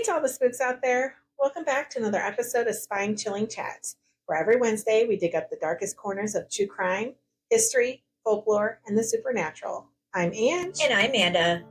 Hey to all the spooks out there. Welcome back to another episode of Spine-Chilling Chats, where every Wednesday we dig up the darkest corners of true crime, history, folklore, and the supernatural. I'm Ange. And I'm Manda.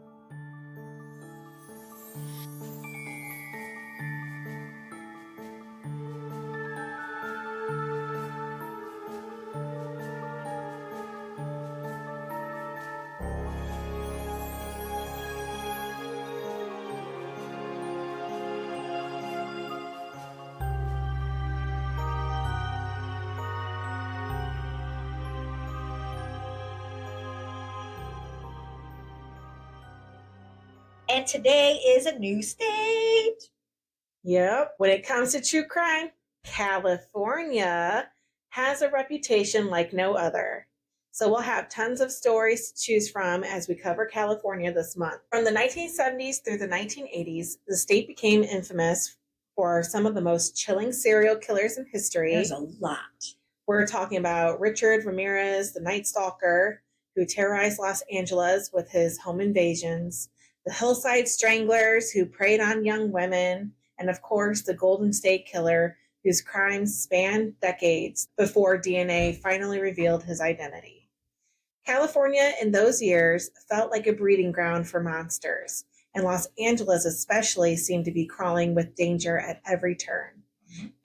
And today is a new state. Yep. When it comes to true crime, California has a reputation like no other. So we'll have tons of stories to choose from as we cover California this month. From the 1970s through the 1980s, the state became infamous for some of the most chilling serial killers in history. There's a lot. We're talking about Richard Ramirez, the Night Stalker, who terrorized Los Angeles with his home invasions, the Hillside Stranglers, who preyed on young women, and of course, the Golden State Killer, whose crimes spanned decades before DNA finally revealed his identity. California in those years felt like a breeding ground for monsters, and Los Angeles especially seemed to be crawling with danger at every turn.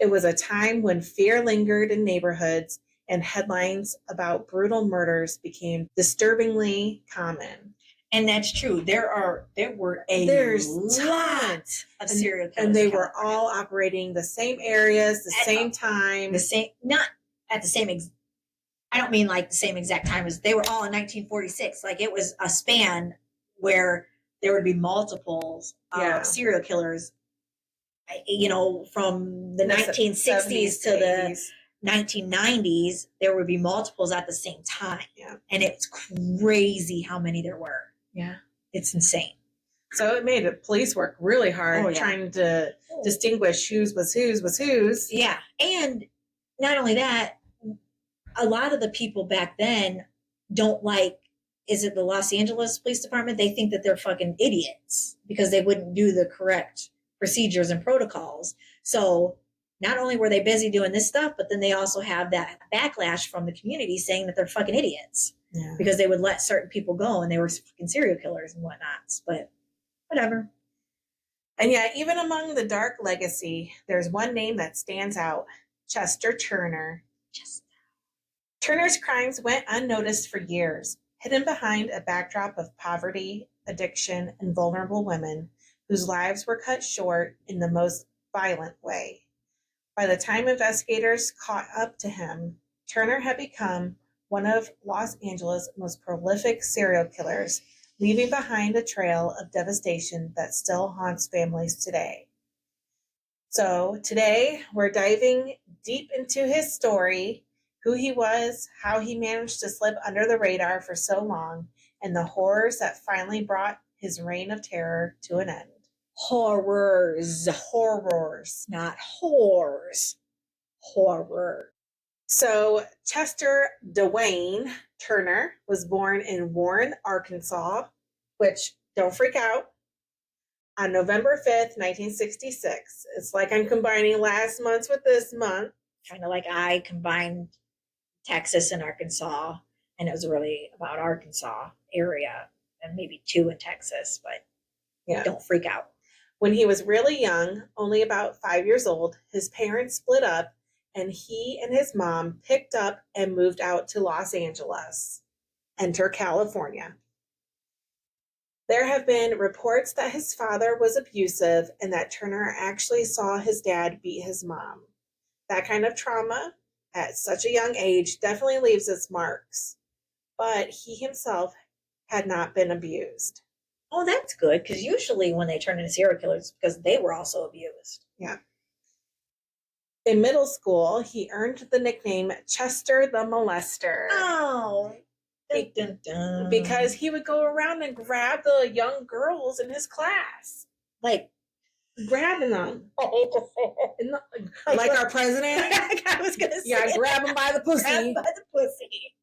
It was a time when fear lingered in neighborhoods and headlines about brutal murders became disturbingly common. And that's true. There's tons of serial killers. And they were all operating the same areas, the same time. Not at the same, I don't mean like the same exact time as they were all in 1946. Like it was a span where there would be multiples of serial killers, from the 1960s to the 1990s, there would be multiples at the same time. Yeah. And it's crazy how many there were. Yeah. It's insane. So it made police work really hard trying to distinguish whose was whose. Yeah. And not only that, a lot of the people back then don't like, is it the Los Angeles Police Department? They think that they're fucking idiots because they wouldn't do the correct procedures and protocols. So not only were they busy doing this stuff, but then they also have that backlash from the community saying that they're fucking idiots because they would let certain people go and they were fucking serial killers and whatnots. But whatever. And yeah, even among the dark legacy, there's one name that stands out: Chester Turner. Turner's crimes went unnoticed for years, hidden behind a backdrop of poverty, addiction, and vulnerable women whose lives were cut short in the most violent way. By the time investigators caught up to him, Turner had become one of Los Angeles' most prolific serial killers, leaving behind a trail of devastation that still haunts families today. So today, we're diving deep into his story, who he was, how he managed to slip under the radar for so long, and the horrors that finally brought his reign of terror to an end. Horrors, not whores. Horror. So Chester Dwayne Turner was born in Warren, Arkansas, which, don't freak out, on November 5th, 1966. It's like I'm combining last month's with this month. Kind of like I combined Texas and Arkansas, and it was really about Arkansas area and maybe two in Texas, but don't freak out. When he was really young, only about 5 years old, his parents split up and he and his mom picked up and moved out to Los Angeles. Enter California. There have been reports that his father was abusive and that Turner actually saw his dad beat his mom. That kind of trauma at such a young age definitely leaves its marks, but he himself had not been abused. Oh, that's good, because usually when they turn into serial killers, because they were also abused. Yeah. In middle school, he earned the nickname Chester the Molester. Oh, dun, dun, dun. Because he would go around and grab the young girls in his class. Like, grabbing them. I hate to say it. Like our president? I was going to say yeah, grab him by the pussy. Grab him by the pussy.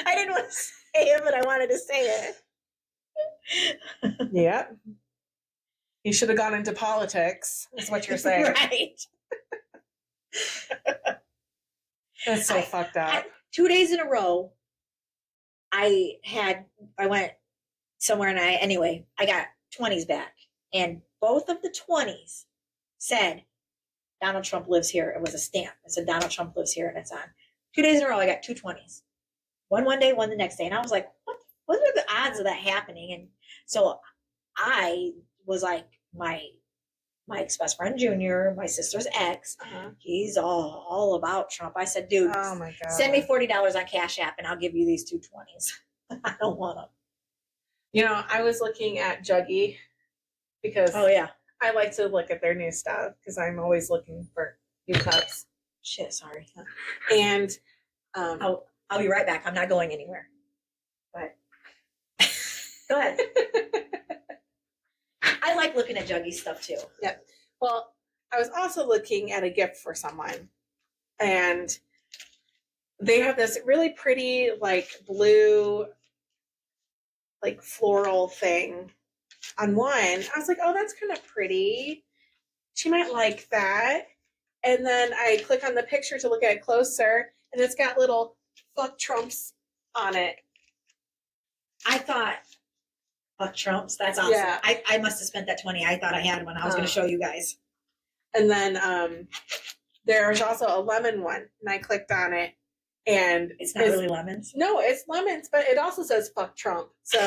I didn't want to say it, but I wanted to say it. Yeah. He should have gone into politics, is what you're saying. Right. That's so fucked up. 2 days in a row, I went somewhere and I got 20s back. And both of the 20s said, Donald Trump lives here. It was a stamp. It said, Donald Trump lives here, and it's on. 2 days in a row, I got two 20s. One day, one the next day. And I was like, what are the odds of that happening? And so I was like, my ex-best friend Junior, my sister's ex, he's all about Trump. I said, dude, oh my God, send me $40 on Cash App and I'll give you these two 20s. I don't want them. You know, I was looking at Juggy because I like to look at their new stuff because I'm always looking for new cups. Shit, sorry. And I'll be right back. I'm not going anywhere. But go ahead. I like looking at Juggy stuff too. Yep. Well, I was also looking at a gift for someone, and they have this really pretty, like, blue, like, floral thing on one. I was like, oh, that's kind of pretty. She might like that. And then I click on the picture to look at it closer, and it's got little fuck Trumps on it. I thought, fuck Trumps. That's awesome. Yeah. I must have spent that 20 I thought I had when I was going to show you guys. And then there's also a lemon one, and I clicked on it, and it's not really lemons. No, it's lemons, but it also says fuck Trump. So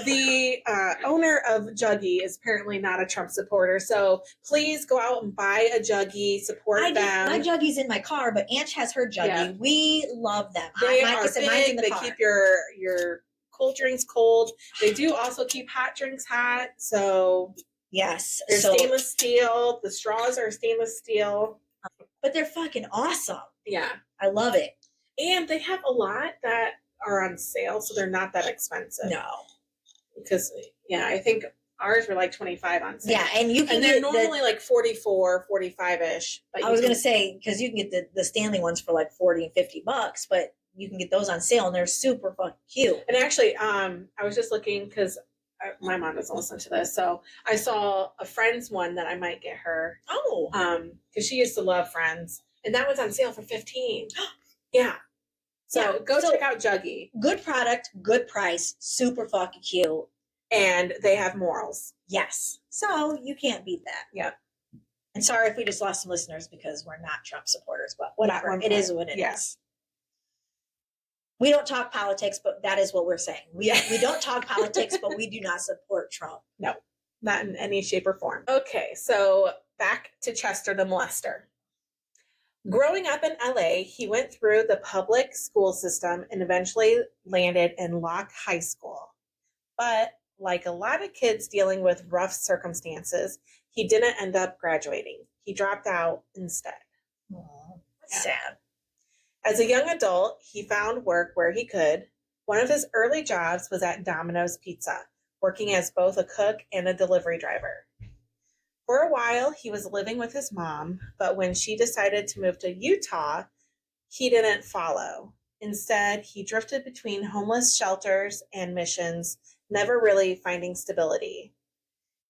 the owner of Juggy is apparently not a Trump supporter. So please go out and buy a Juggy, support them. My Juggy's in my car, but Ange has her Juggy. Yeah. We love them. They are big. They keep your cold drinks cold. They do also keep hot drinks hot. So yes, they're stainless steel. The straws are stainless steel. But they're fucking awesome. Yeah. I love it. And they have a lot that are on sale, so they're not that expensive. No. Because, I think ours were like $25 on sale. Yeah, and you can they're normally like $44, $45-ish. I was going to say, because you can get the Stanley ones for like $40 and $50, but you can get those on sale, and they're super fucking cute. And actually, I was just looking, because my mom doesn't listen to this, so I saw a Friends one that I might get her. Oh. Because she used to love Friends, and that was on sale for $15. Yeah. So go check out Juggy. Good product, good price, super fucking cute. And they have morals. Yes. So you can't beat that. Yeah. And sorry if we just lost some listeners because we're not Trump supporters, but whatever. It is what it is. We don't talk politics, but that is what we're saying. We don't talk politics, but we do not support Trump. No, not in any shape or form. Okay, so back to Chester the Molester. Growing up in LA, he went through the public school system and eventually landed in Locke High School. But like a lot of kids dealing with rough circumstances, he didn't end up graduating. He dropped out instead. Aww, that's sad. As a young adult, he found work where he could. One of his early jobs was at Domino's Pizza, working as both a cook and a delivery driver. For a while, he was living with his mom, but when she decided to move to Utah, he didn't follow. Instead, he drifted between homeless shelters and missions, never really finding stability.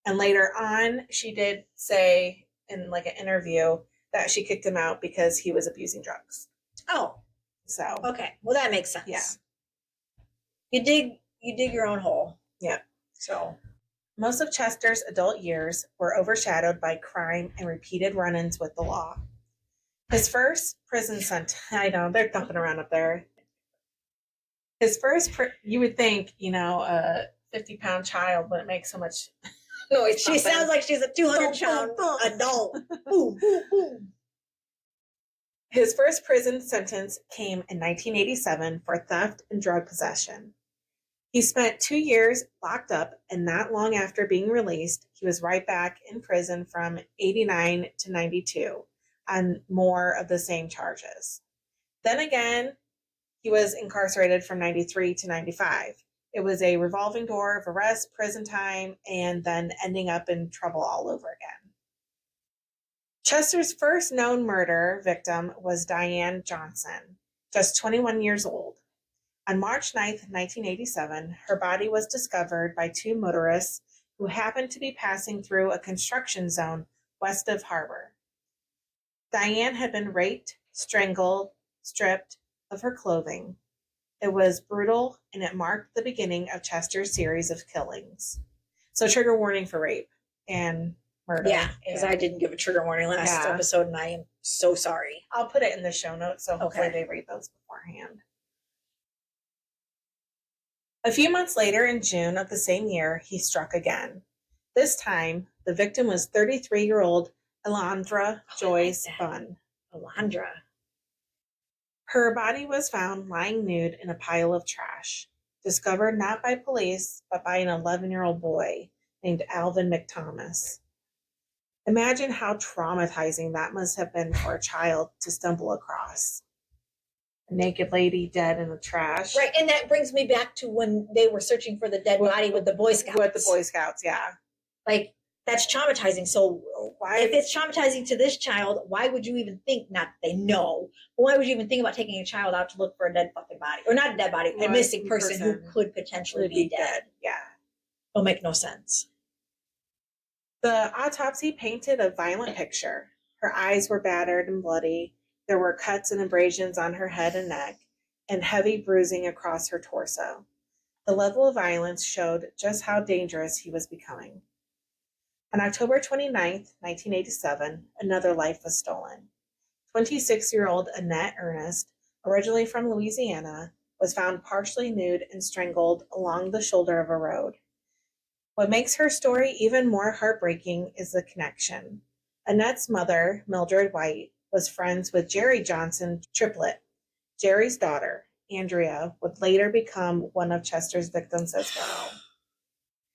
And later on, she did say in like an interview that she kicked him out because he was abusing drugs. Oh. So. Okay. Well, that makes sense. Yeah. You dig your own hole. Yeah. So. Most of Chester's adult years were overshadowed by crime and repeated run-ins with the law. His first prison sentence, I know, they're thumping around up there. His first, you would think, a 50-pound child wouldn't make so much noise. She sounds like she's a 200-pound adult. Boom, boom, boom. His first prison sentence came in 1987 for theft and drug possession. He spent 2 years locked up, and not long after being released, he was right back in prison from 89 to 92 on more of the same charges. Then again, he was incarcerated from 93 to 95. It was a revolving door of arrest, prison time, and then ending up in trouble all over again. Chester's first known murder victim was Diane Johnson, just 21 years old. On March 9th, 1987, her body was discovered by two motorists who who happened to be passing through a construction zone west of Harbor. Diane had been raped, strangled, stripped of her clothing. It was brutal, and it marked the beginning of Chester's series of killings. So trigger warning for rape and murder. Yeah, because I didn't give a trigger warning last episode, and I am so sorry. I'll put it in the show notes, so hopefully they read those beforehand. A few months later, in June of the same year, he struck again. This time, the victim was 33-year-old Alondra Joyce Bunn. Alondra. Her body was found lying nude in a pile of trash, discovered not by police, but by an 11-year-old boy named Alvin McThomas. Imagine how traumatizing that must have been for a child to stumble across. A naked lady dead in the trash. Right, and that brings me back to when they were searching for the dead body with the Boy Scouts. With the Boy Scouts, yeah. Like, that's traumatizing. So if it's traumatizing to this child, why would you even think, not that they know, but why would you even think about taking a child out to look for a dead fucking body? Or not a dead body, a missing person who could potentially be dead. Yeah. It'll make no sense. The autopsy painted a violent picture. Her eyes were battered and bloody. There were cuts and abrasions on her head and neck, and heavy bruising across her torso. The level of violence showed just how dangerous he was becoming. On October 29th, 1987, another life was stolen. 26-year-old Annette Ernest, originally from Louisiana, was found partially nude and strangled along the shoulder of a road. What makes her story even more heartbreaking is the connection. Annette's mother, Mildred White, was friends with Jerry Johnson triplet. Jerry's daughter, Andrea, would later become one of Chester's victims as well.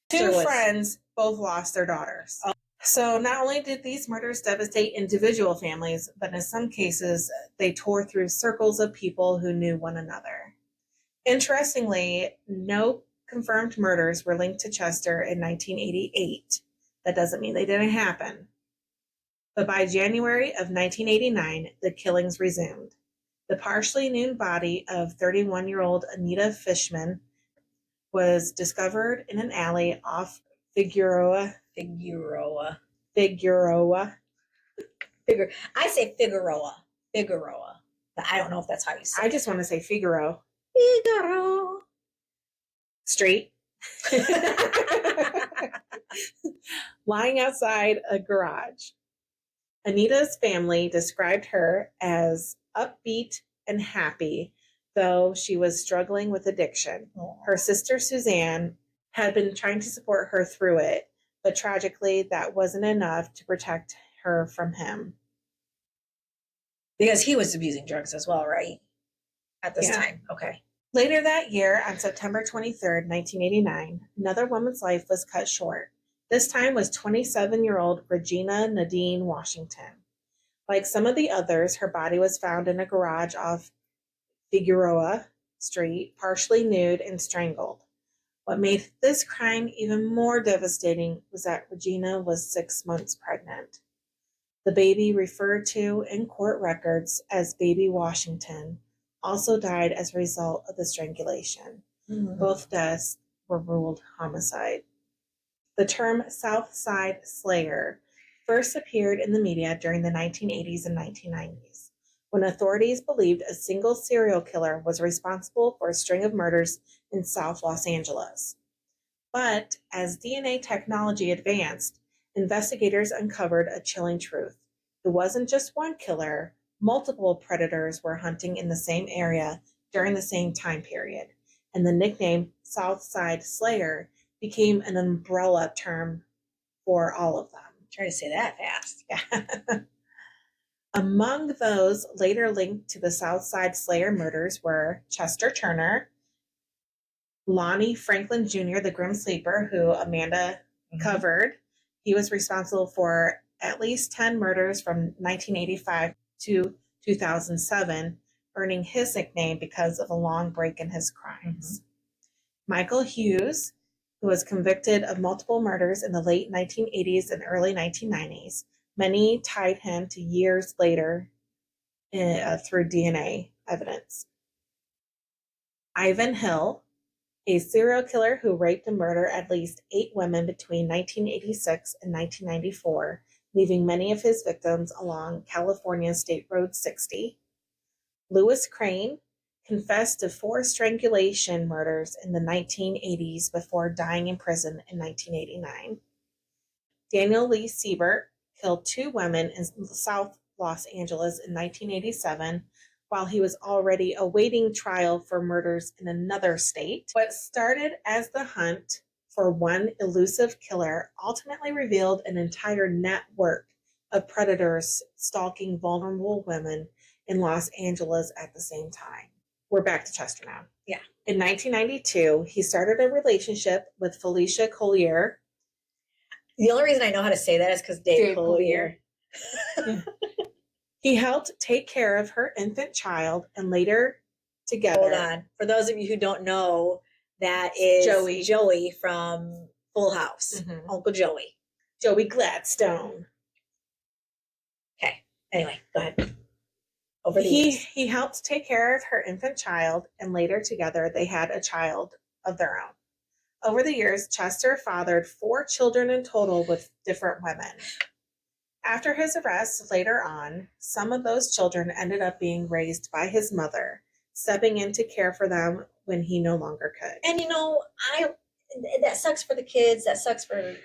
Two friends both lost their daughters. So not only did these murders devastate individual families, but in some cases, they tore through circles of people who knew one another. Interestingly, no confirmed murders were linked to Chester in 1988. That doesn't mean they didn't happen. But by January of 1989, the killings resumed. The partially nude body of 31-year-old Anita Fishman was discovered in an alley off Figueroa. I say Figueroa. But I don't know if that's how you say it. I just want to say Figaro. Figaro. Street. Lying outside a garage. Anita's family described her as upbeat and happy, though she was struggling with addiction. Her sister Suzanne had been trying to support her through it, but tragically that wasn't enough to protect her from him. Because he was abusing drugs as well, right? At this time. Okay. Later that year, on September 23rd, 1989, another woman's life was cut short. This time was 27-year-old Regina Nadine Washington. Like some of the others, her body was found in a garage off Figueroa Street, partially nude and strangled. What made this crime even more devastating was that Regina was 6 months pregnant. The baby, referred to in court records as Baby Washington, also died as a result of the strangulation. Mm-hmm. Both deaths were ruled homicide. The term South Side Slayer first appeared in the media during the 1980s and 1990s, when authorities believed a single serial killer was responsible for a string of murders in South Los Angeles. But as DNA technology advanced, investigators uncovered a chilling truth. It wasn't just one killer. Multiple predators were hunting in the same area during the same time period, and the nickname South Side Slayer became an umbrella term for all of them. Try to say that fast. Yeah. Among those later linked to the South Side Slayer murders were Chester Turner, Lonnie Franklin Jr., the Grim Sleeper, who Amanda covered. He was responsible for at least 10 murders from 1985 to 2007, earning his nickname because of a long break in his crimes. Michael Hughes, who was convicted of multiple murders in the late 1980s and early 1990s. Many tied him to years later through DNA evidence. Ivan Hill, a serial killer who raped and murdered at least 8 women between 1986 and 1994, leaving many of his victims along California State Road 60. Lewis Crane confessed to 4 strangulation murders in the 1980s before dying in prison in 1989. Daniel Lee Siebert killed 2 women in South Los Angeles in 1987 while he was already awaiting trial for murders in another state. What started as the hunt for one elusive killer ultimately revealed an entire network of predators stalking vulnerable women in Los Angeles at the same time. We're back to Chester now. Yeah. In 1992, he started a relationship with Felicia Collier. The only reason I know how to say that is because Dave Collier. He helped take care of her infant child and later together. Hold on. For those of you who don't know, that is Joey from Full House. Mm-hmm. Uncle Joey. Joey Gladstone. Okay. Anyway, go ahead. He helped take care of her infant child, and later together they had a child of their own. Over the years, Chester fathered 4 children in total with different women. After his arrest later on, some of those children ended up being raised by his mother, stepping in to care for them when he no longer could. And that sucks for the kids, that sucks for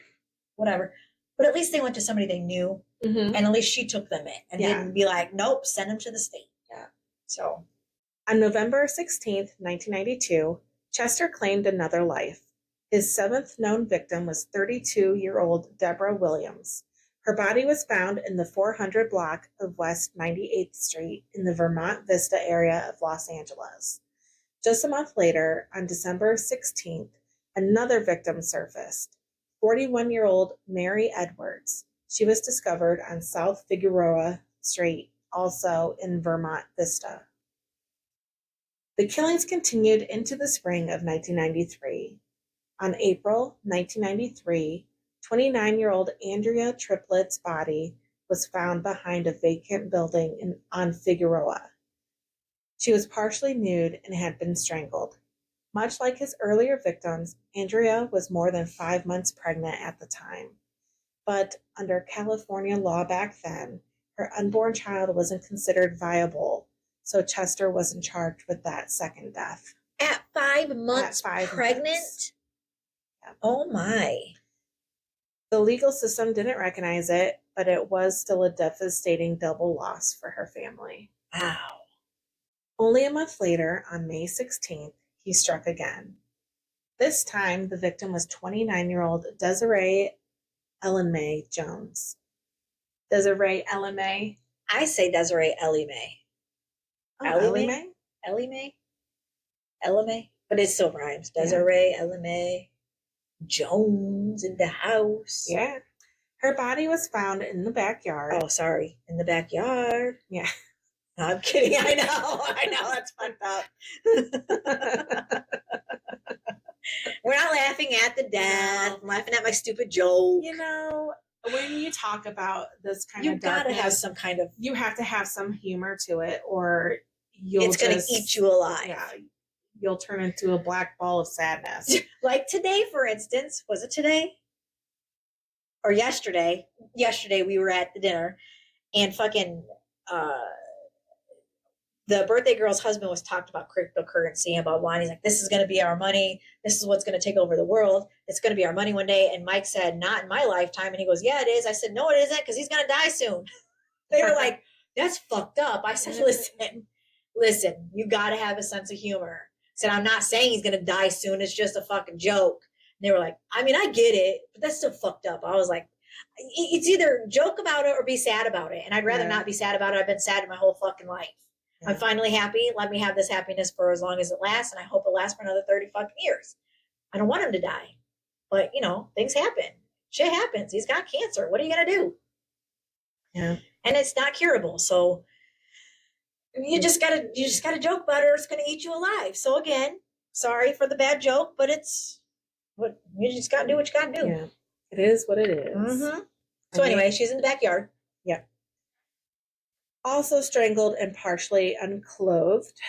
whatever. But at least they went to somebody they knew, and at least she took them in and didn't be like, nope, send them to the state. Yeah. So, on November 16th, 1992, Chester claimed another life. His 7th known victim was 32-year-old Deborah Williams. Her body was found in the 400 block of West 98th Street in the Vermont Vista area of Los Angeles. Just a month later, on December 16th, another victim surfaced, 41-year-old Mary Edwards. She was discovered on South Figueroa Street, also in Vermont Vista. The killings continued into the spring of 1993. On April 1993, 29-year-old Andrea Triplett's body was found behind a vacant building on Figueroa. She was partially nude and had been strangled. Much like his earlier victims, Andrea was more than 5 months pregnant at the time. But under California law back then, her unborn child wasn't considered viable, so Chester wasn't charged with that second death. At 5 months pregnant? Months. Yeah. Oh my. The legal system didn't recognize it, but it was still a devastating double loss for her family. Wow. Only a month later, on May 16th, he struck again. This time, the victim was 29-year-old Desiree Ellen Mae Jones. Desiree Ellen Mae? I say Desiree Ellie Mae. Oh, Ellie Mae? Ellie Mae? Ella Mae? But it still rhymes. Desiree Ellen Mae Jones in the house. Yeah. Her body was found in the backyard. Oh, sorry. In the backyard. Yeah. No, I'm kidding. I know. That's fucked up. We're not laughing at the death. I'm laughing at my stupid joke. You know, when you talk about this kind of darkness, darkness, gotta have some kind of. You have to have some humor to it, or it's going to eat you alive. Yeah, you'll turn into a black ball of sadness. Like today, for instance. Was it today? Or yesterday? Yesterday we were at the dinner, and fucking the birthday girl's husband was talking about cryptocurrency and about wine. He's like, this is going to be our money. This is what's going to take over the world. It's going to be our money one day. And Mike said, not in my lifetime. And he goes, yeah, it is. I said, no, it isn't, because he's going to die soon. They were like, that's fucked up. I said, listen, you got to have a sense of humor. I said, I'm not saying he's going to die soon. It's just a fucking joke. And they were like, I mean, I get it, but that's still fucked up. I was like, it's either joke about it or be sad about it. And I'd rather not be sad about it. I've been sad my whole fucking life. Yeah. I'm finally happy. Let me have this happiness for as long as it lasts. And I hope it lasts for another 30 fucking years. I don't want him to die. But, things happen. Shit happens. He's got cancer. What are you going to do? Yeah. And it's not curable. So you just gotta joke about it or it's going to eat you alive. So again, sorry for the bad joke, but it's what you just got to do what you got to do. Yeah. It is what it is. Mm-hmm. So anyway, she's in the backyard. Yeah. Also strangled and partially unclothed,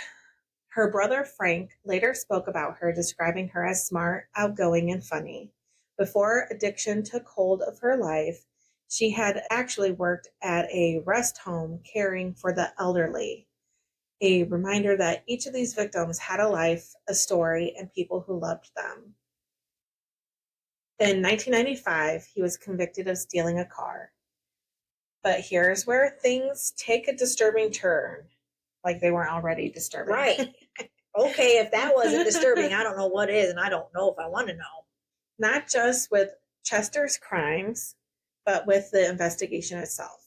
Her brother Frank later spoke about her, describing her as smart, outgoing, and funny. Before addiction took hold of her life, she had actually worked at a rest home caring for the elderly. A reminder that each of these victims had a life, a story, and people who loved them. In 1995, he was convicted of stealing a car. But here's where things take a disturbing turn, like they weren't already disturbing. Right. Okay, if that wasn't disturbing, I don't know what is, and I don't know if I want to know. Not just with Chester's crimes, but with the investigation itself.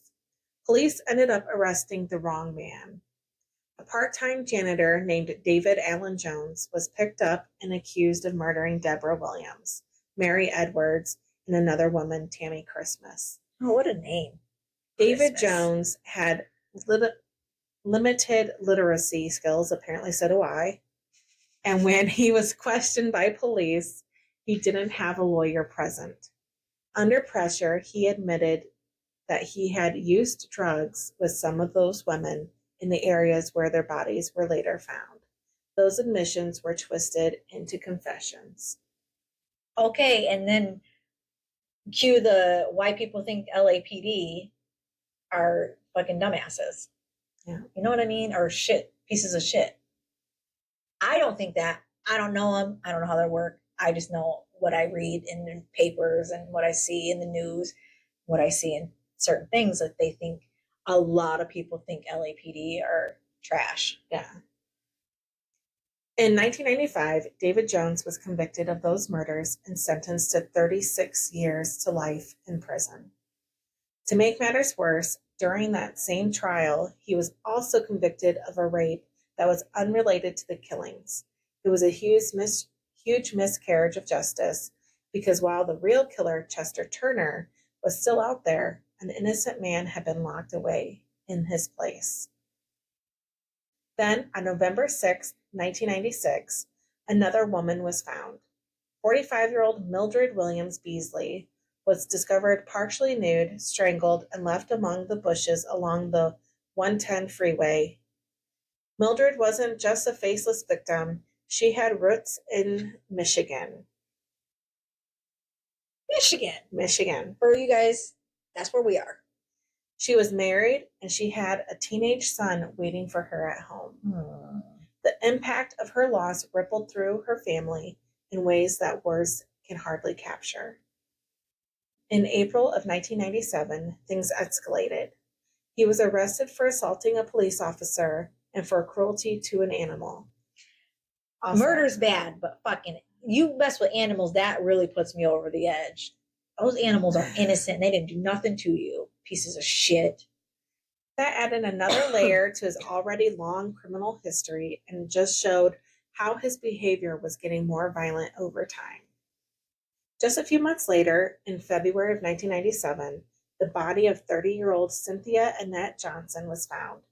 Police ended up arresting the wrong man. A part-time janitor named David Allen Jones was picked up and accused of murdering Deborah Williams, Mary Edwards, and another woman, Tammy Christmas. Oh, what a name. David Christmas. Jones had limited literacy skills, apparently so do I. And when he was questioned by police, he didn't have a lawyer present. Under pressure, he admitted that he had used drugs with some of those women in the areas where their bodies were later found. Those admissions were twisted into confessions. Okay, and then cue the why people think LAPD are fucking dumbasses. Yeah. You know what I mean? Or shit, pieces of shit. I don't think that. I don't know them. I don't know how they work. I just know what I read in the papers and what I see in the news, what I see in certain things that they think a lot of people think LAPD are trash. Yeah. In 1995, David Jones was convicted of those murders and sentenced to 36 years to life in prison. To make matters worse, during that same trial, he was also convicted of a rape that was unrelated to the killings. It was a huge miscarriage of justice because while the real killer, Chester Turner, was still out there, an innocent man had been locked away in his place. Then, on November 6, 1996, another woman was found. 45-year-old Mildred Williams Beasley was discovered partially nude, strangled, and left among the bushes along the 110 freeway. Mildred wasn't just a faceless victim, she had roots in Michigan. Michigan. For you guys, that's where we are. She was married and she had a teenage son waiting for her at home. The impact of her loss rippled through her family in ways that words can hardly capture. In April of 1997, things escalated. He was arrested for assaulting a police officer and for cruelty to an animal. Also, murder's bad, but fucking, you mess with animals, that really puts me over the edge. Those animals are innocent. They didn't do nothing to you. Pieces of shit. That added another layer to his already long criminal history and just showed how his behavior was getting more violent over time. Just a few months later, in February of 1997, the body of 30-year-old Cynthia Annette Johnson was found.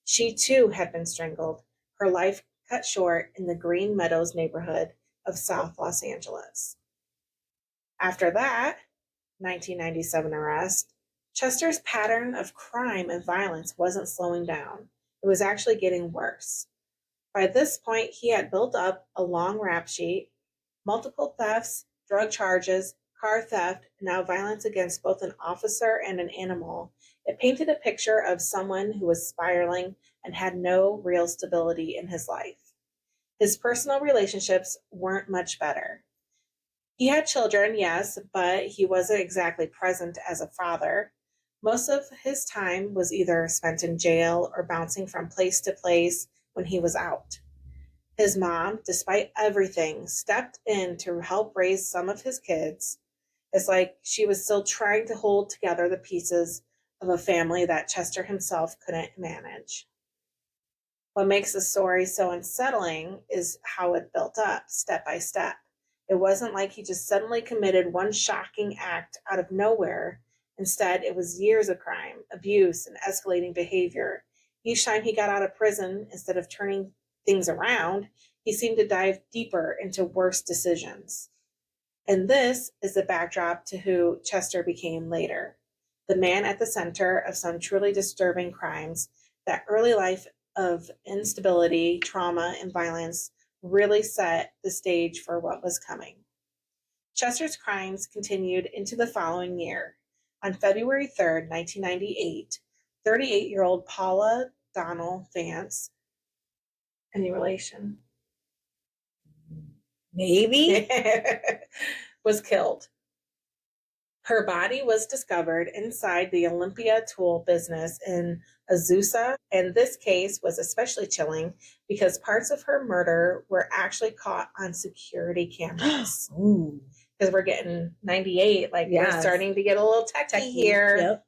She too had been strangled, her life cut short in the Green Meadows neighborhood of South Los Angeles. After that 1997 arrest, Chester's pattern of crime and violence wasn't slowing down. It was actually getting worse. By this point, he had built up a long rap sheet, multiple thefts, drug charges, car theft, and now violence against both an officer and an animal. It painted a picture of someone who was spiraling and had no real stability in his life. His personal relationships weren't much better. He had children, yes, but he wasn't exactly present as a father. Most of his time was either spent in jail or bouncing from place to place when he was out. His mom, despite everything, stepped in to help raise some of his kids. It's like she was still trying to hold together the pieces of a family that Chester himself couldn't manage. What makes the story so unsettling is how it built up, step by step. It wasn't like he just suddenly committed one shocking act out of nowhere. Instead, it was years of crime, abuse, and escalating behavior. Each time he got out of prison, instead of turning things around, he seemed to dive deeper into worse decisions. And this is the backdrop to who Chester became later, the man at the center of some truly disturbing crimes that early life of instability, trauma, and violence really set the stage for what was coming. Chester's crimes continued into the following year. On February 3rd, 1998, 38-year-old Paula Donnell Vance, any relation? Maybe. was killed. Her body was discovered inside the Olympia tool business in Azusa, and this case was especially chilling because parts of her murder were actually caught on security cameras. Ooh. Because we're getting 98, like Yes. we're starting to get a little techie here. Yep.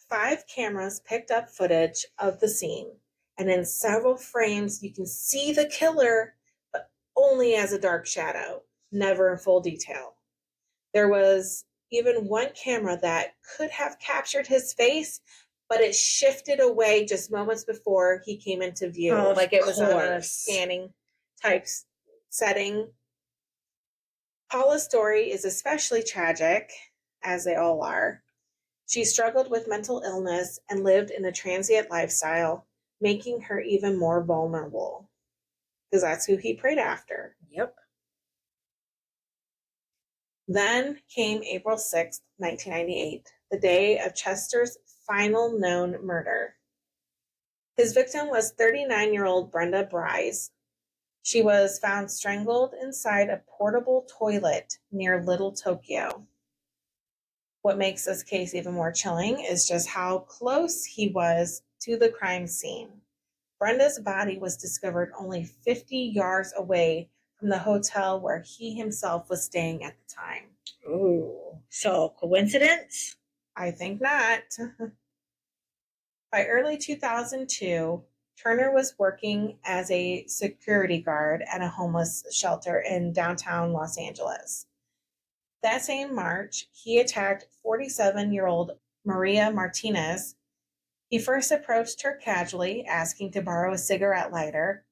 5 cameras picked up footage of the scene, and in several frames you can see the killer, but only as a dark shadow, never in full detail. There was even one camera that could have captured his face, but it shifted away just moments before he came into view. Like it was on a scanning type setting. Paula's story is especially tragic, as they all are. She struggled with mental illness and lived in a transient lifestyle, making her even more vulnerable. Because that's who he prayed after. Yep. Then came April 6th, 1998, the day of Chester's final known murder. His victim was 39-year-old Brenda Bryce. She was found strangled inside a portable toilet near Little Tokyo. What makes this case even more chilling is just how close he was to the crime scene. Brenda's body was discovered only 50 yards away from the hotel where he himself was staying at the time. Ooh. So, coincidence? I think not. By early 2002, Turner was working as a security guard at a homeless shelter in downtown Los Angeles. That same March, he attacked 47-year-old Maria Martinez. He first approached her casually, asking to borrow a cigarette lighter,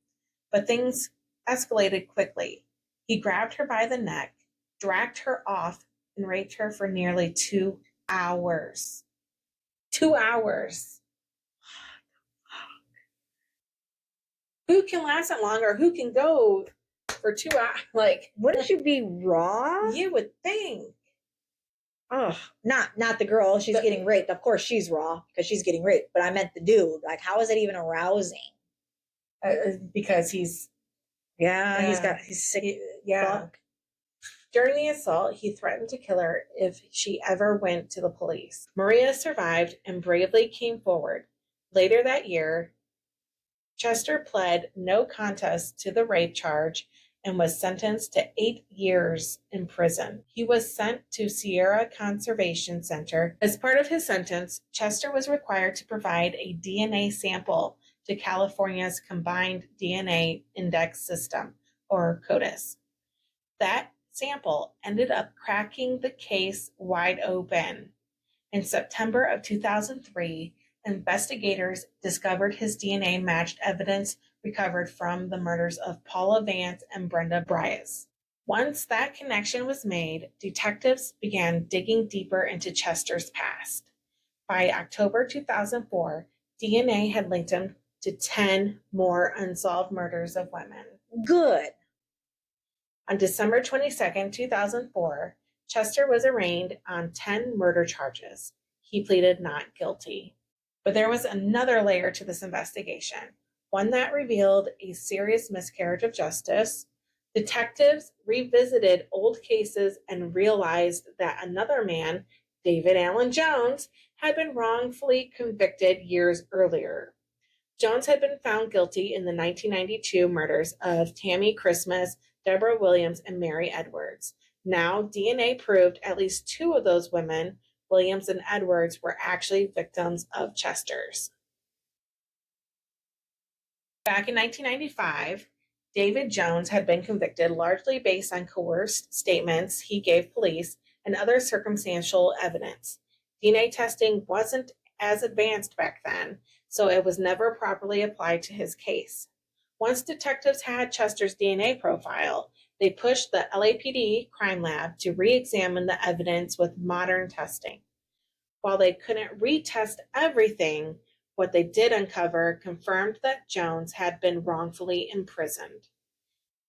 but things escalated quickly. He grabbed her by the neck, dragged her off, and raped her for nearly 2 hours. 2 hours. Who can last that long, or who can go for 2 hours? Like, wouldn't you be raw? You would think. Oh, not the girl. She's getting raped. Of course, she's raw because she's getting raped. But I meant the dude. Like, how is it even arousing? Because he's sick. Fuck. During the assault, he threatened to kill her if she ever went to the police. Maria survived and bravely came forward. Later that year, Chester pled no contest to the rape charge and was sentenced to 8 years in prison. He was sent to Sierra Conservation Center. As part of his sentence, Chester was required to provide a DNA sample to California's Combined DNA Index System, or CODIS. That sample ended up cracking the case wide open. In September of 2003, investigators discovered his DNA matched evidence recovered from the murders of Paula Vance and Brenda Bryce. Once that connection was made, detectives began digging deeper into Chester's past. By October 2004, DNA had linked him to 10 more unsolved murders of women. Good. On December 22nd, 2004, Chester was arraigned on 10 murder charges. He pleaded not guilty. But there was another layer to this investigation, one that revealed a serious miscarriage of justice. Detectives revisited old cases and realized that another man, David Allen Jones, had been wrongfully convicted years earlier. Jones had been found guilty in the 1992 murders of Tammy Christmas, Deborah Williams, and Mary Edwards. Now, DNA proved at least 2 of those women, Williams and Edwards, were actually victims of Chester's. Back in 1995, David Jones had been convicted largely based on coerced statements he gave police and other circumstantial evidence. DNA testing wasn't as advanced back then, so it was never properly applied to his case. Once detectives had Chester's DNA profile, they pushed the LAPD crime lab to re-examine the evidence with modern testing. While they couldn't retest everything, What they did uncover confirmed that Jones had been wrongfully imprisoned.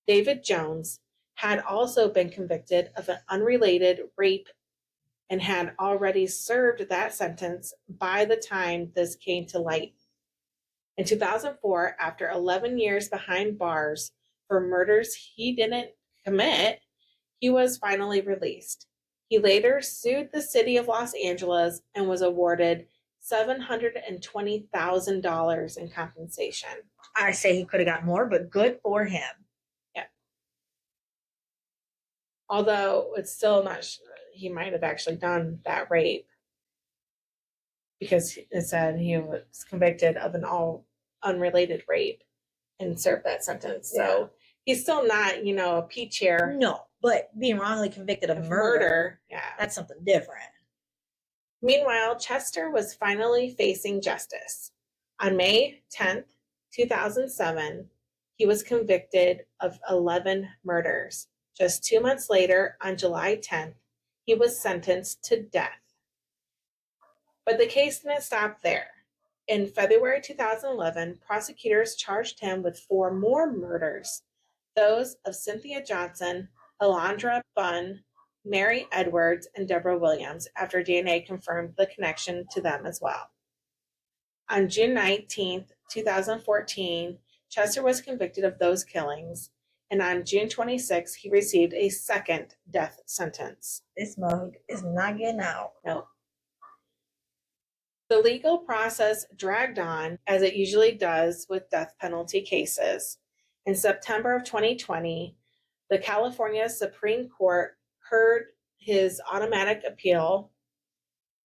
David Jones had also been convicted of an unrelated rape and had already served that sentence by the time this came to light. In 2004, after 11 years behind bars for murders he didn't commit, he was finally released. He later sued the city of Los Angeles and was awarded $720,000 in compensation. I say he could have got more, but good for him. Yeah. Although it's still not, he might have actually done that rape because it said he was convicted of an all unrelated rape and served that sentence. Yeah. So he's still not, a peach here. No, but being wrongly convicted of murder, yeah, that's something different. Meanwhile, Chester was finally facing justice. On May 10th, 2007, he was convicted of 11 murders. Just 2 months later, on July 10th, he was sentenced to death. But the case didn't stop there. In February 2011, prosecutors charged him with 4 more murders, those of Cynthia Johnson, Alondra Bunn, Mary Edwards, and Deborah Williams, after DNA confirmed the connection to them as well. On June 19th, 2014, Chester was convicted of those killings, and on June 26th, he received a second death sentence. This mug is not getting out. No. The legal process dragged on, as it usually does with death penalty cases. In September of 2020, the California Supreme Court heard his automatic appeal.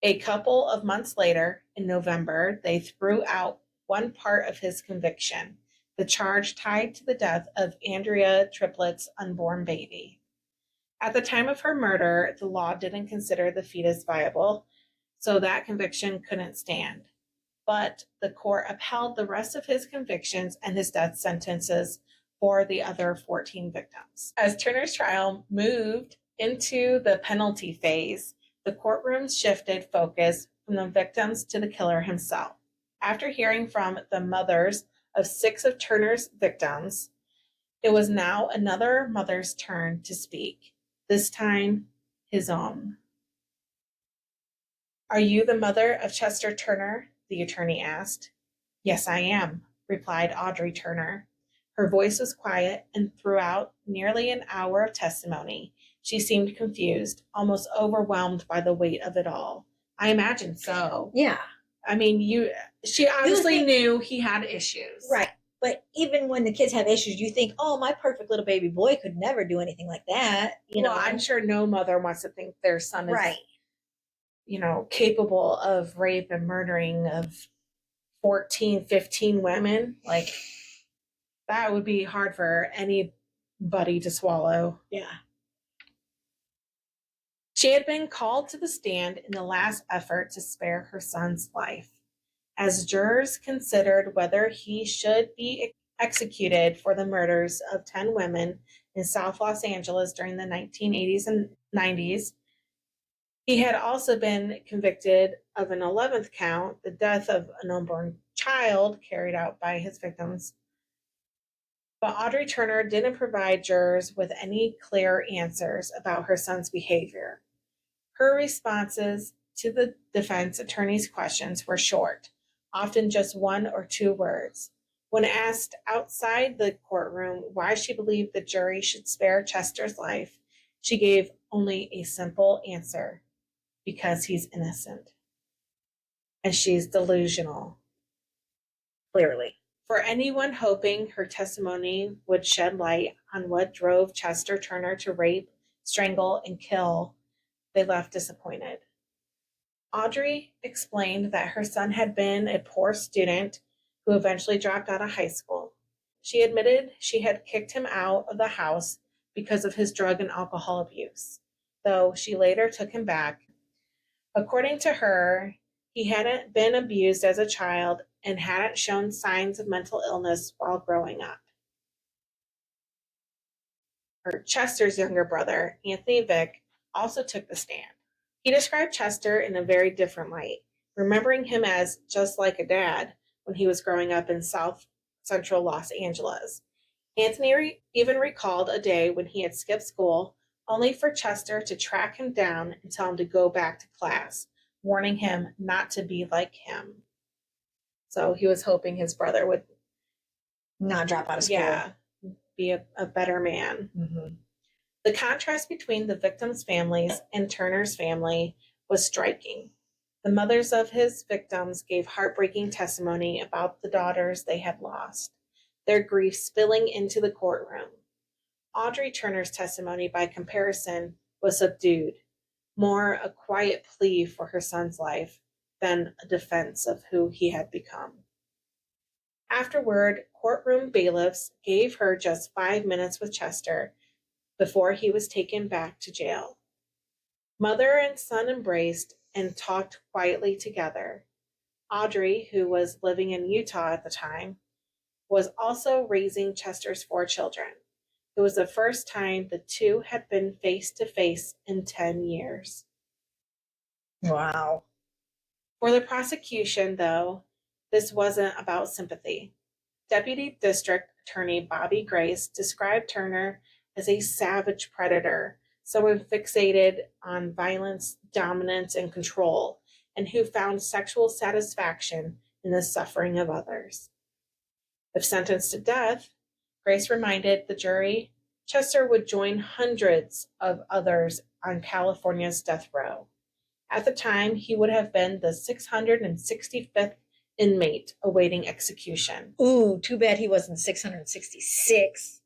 A couple of months later, in November, they threw out one part of his conviction, the charge tied to the death of Andrea Triplett's unborn baby. At the time of her murder, the law didn't consider the fetus viable, so that conviction couldn't stand. But the court upheld the rest of his convictions and his death sentences for the other 14 victims. As Turner's trial moved into the penalty phase, the courtrooms shifted focus from the victims to the killer himself. After hearing from the mothers of 6 of Turner's victims, it was now another mother's turn to speak, this time his own. "Are you the mother of Chester Turner?" the attorney asked. "Yes, I am," replied Audrey Turner. Her voice was quiet, and throughout nearly an hour of testimony, she seemed confused, almost overwhelmed by the weight of it all. I imagine so. Yeah. I mean, she obviously knew he had issues. Right. But even when the kids have issues, you think, oh, my perfect little baby boy could never do anything like that. Well, I'm sure no mother wants to think their son is, right, capable of rape and murdering of 14, 15 women. Like, that would be hard for anybody to swallow. Yeah. She had been called to the stand in the last effort to spare her son's life. As jurors considered whether he should be executed for the murders of 10 women in South Los Angeles during the 1980s and 90s, he had also been convicted of an 11th count, the death of an unborn child carried out by his victims. But Audrey Turner didn't provide jurors with any clear answers about her son's behavior. Her responses to the defense attorney's questions were short, often just 1 or 2 words. When asked outside the courtroom why she believed the jury should spare Chester's life, she gave only a simple answer: because he's innocent. And she's delusional. Clearly. For anyone hoping her testimony would shed light on what drove Chester Turner to rape, strangle, and kill, they left disappointed. Audrey explained that her son had been a poor student who eventually dropped out of high school. She admitted she had kicked him out of the house because of his drug and alcohol abuse, though she later took him back. According to her, he hadn't been abused as a child and hadn't shown signs of mental illness while growing up. Chester's younger brother, Anthony Vick, also took the stand. He described Chester in a very different light, remembering him as just like a dad, when he was growing up in South Central Los Angeles. Anthony even recalled a day when he had skipped school only for Chester to track him down and tell him to go back to class, warning him not to be like him. So he was hoping his brother would not drop out of school. Be a better man. Mm-hmm. The contrast between the victims' families and Turner's family was striking. The mothers of his victims gave heartbreaking testimony about the daughters they had lost, their grief spilling into the courtroom. Audrey Turner's testimony, by comparison, was subdued, more a quiet plea for her son's life than a defense of who he had become. Afterward, courtroom bailiffs gave her just 5 minutes with Chester before he was taken back to jail. Mother and son embraced and talked quietly together. Audrey, who was living in Utah at the time, was also raising Chester's 4 children. It was the first time the two had been face to face in 10 years. Wow. For the prosecution, though, this wasn't about sympathy. Deputy District Attorney Bobby Grace described Turner as a savage predator, someone fixated on violence, dominance, and control, and who found sexual satisfaction in the suffering of others. If sentenced to death, Grace reminded the jury Chester would join hundreds of others on California's death row. At the time, he would have been the 665th inmate awaiting execution. Ooh, too bad he wasn't 666.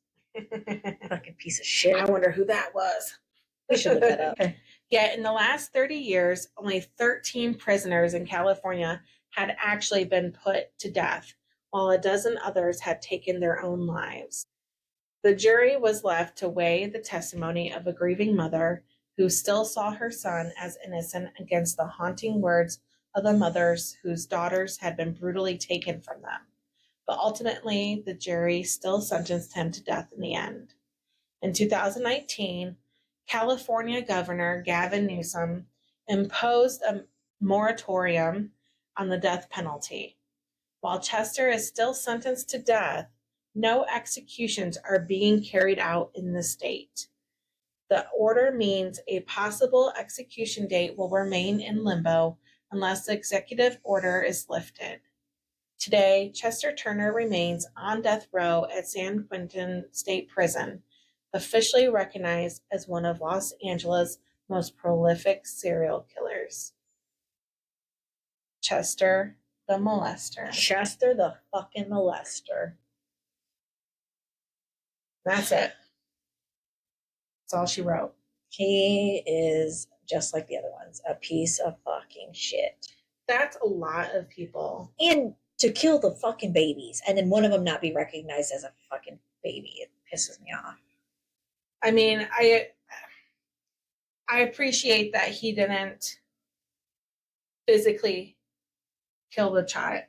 Fucking piece of shit. I wonder who that was. We should look that up. Yet in the last 30 years, only 13 prisoners in California had actually been put to death, while a dozen others had taken their own lives. The jury was left to weigh the testimony of a grieving mother who still saw her son as innocent against the haunting words of the mothers whose daughters had been brutally taken from them. But ultimately, the jury still sentenced him to death in the end. In 2019, California Governor Gavin Newsom imposed a moratorium on the death penalty. While Chester is still sentenced to death, no executions are being carried out in the state. The order means a possible execution date will remain in limbo unless the executive order is lifted. Today, Chester Turner remains on death row at San Quentin State Prison, officially recognized as one of Los Angeles' most prolific serial killers. Chester the Molester. Chester the fucking molester. That's it. That's all she wrote. He is just like the other ones, a piece of fucking shit. That's a lot of people. And to kill the fucking babies and then one of them not be recognized as a fucking baby, it pisses me off. I mean, I appreciate that he didn't physically kill the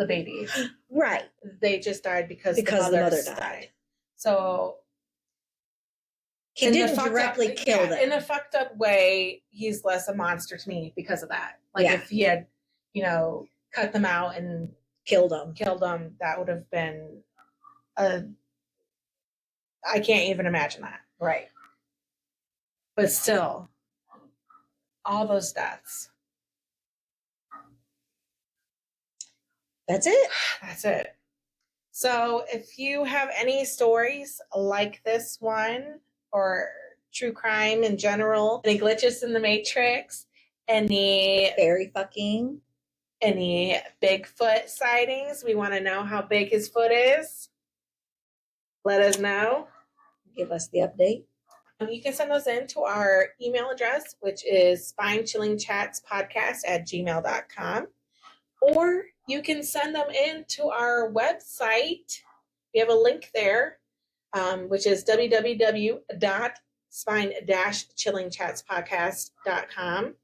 babies. Right. They just died because the mother died. So he didn't directly kill them. In a fucked up way, he's less a monster to me because of that. Like if he had, cut them out and killed them, that would have been I can't even imagine that. Right. But still, all those deaths. That's it. That's it. So if you have any stories like this one, or true crime in general, any glitches in the Matrix, any Bigfoot sightings, we want to know how big his foot is. Let us know. Give us the update. You can send those in to our email address, which is spinechillingchatspodcast@gmail.com. Or you can send them in to our website. We have a link there, which is www.spine-chillingchatspodcast.com.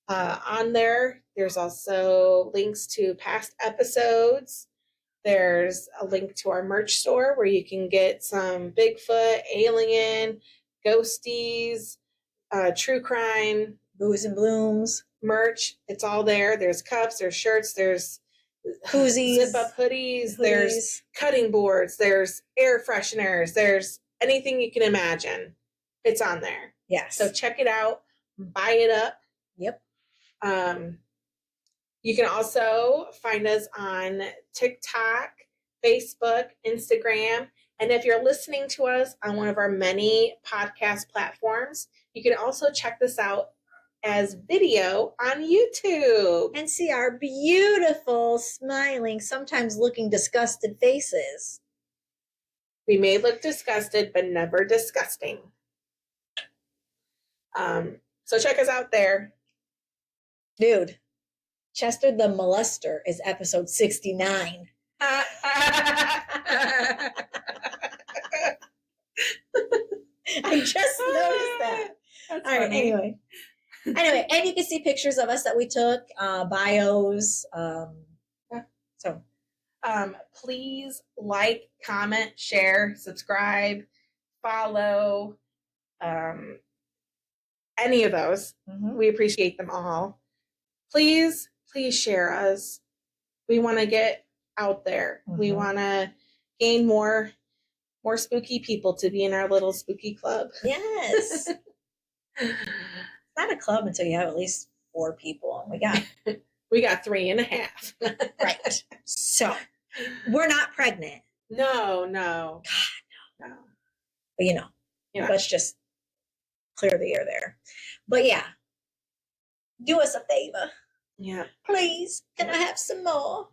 On there's also links to past episodes. There's a link to our merch store where you can get some Bigfoot, alien, ghosties, true crime, booze and blooms merch. It's all there. There's cups, there's shirts, there's Koozies. zip up hoodies, there's cutting boards, there's air fresheners, there's anything you can imagine. It's on there. Yes. So check it out, buy it up. Yep. You can also find us on TikTok, Facebook, Instagram. And if you're listening to us on one of our many podcast platforms, you can also check this out as video on YouTube. And see our beautiful, smiling, sometimes looking disgusted faces. We may look disgusted, but never disgusting. So check us out there. Dude, Chester the Molester is episode 69. I just noticed that. That's all right, funny. Anyway, and you can see pictures of us that we took, bios. So please like, comment, share, subscribe, follow, any of those. We appreciate them all. Please share us. We want to get out there. We want to gain more spooky people to be in our little spooky club. Yes. It's not a club until you have at least 4 people. We got 3.5. Right. So we're not pregnant. No. God, no. But let's just clear the air there. But yeah, do us a favor. Yeah. Please, can I have some more?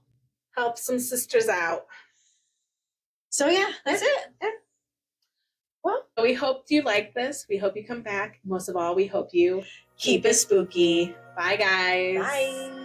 Help some sisters out. So yeah, that's it. Yeah. Well, we hope you like this. We hope you come back. Most of all, we hope you Keep it spooky. Bye, guys. Bye.